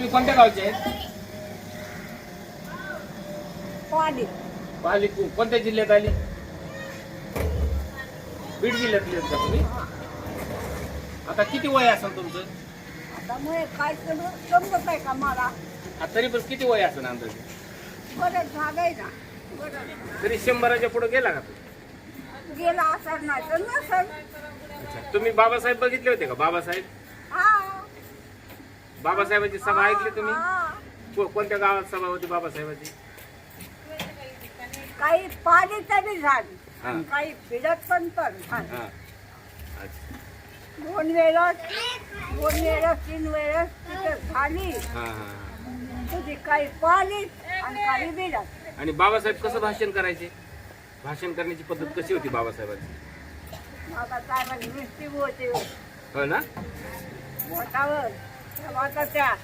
तुम्ही कोणत्या गावचे आहेत? पाणी पाली कोणत्या जिल्ह्यात आली? बीड जिल्ह्यातले आहेत का तुम्ही? आता किती वय असेल तुमचं? आता मग काय समजत आहे का मला? तरी पण किती वय असेल अंदाजे? बरं झालंय ना, बरं तरी 100च्या पुढे गेला का तू? गेला असं नाही तर नसेल. अच्छा, तुम्ही बाबासाहेब बघितले होते का? बाबासाहेब हा बाबासाहेबांची सभा ऐकली तुम्ही? हा. कोणत्या गावात सभा होती बाबासाहेबांची? काही पाणी तरी झाली हा. आणि काही फिरत पण झाली. हा. अच्छा. दोन वेळेस 3 वेळेस तिथे झाली. हा हा. तुझी काही पाणी आणि काही बिरत. आणि बाबासाहेब कसं भाषण करायचे? भाषण करण्याची पद्धत कशी होती बाबासाहेबांची? आता काय म्हणजे मिस्टी होते हो ना? बोटावर त्या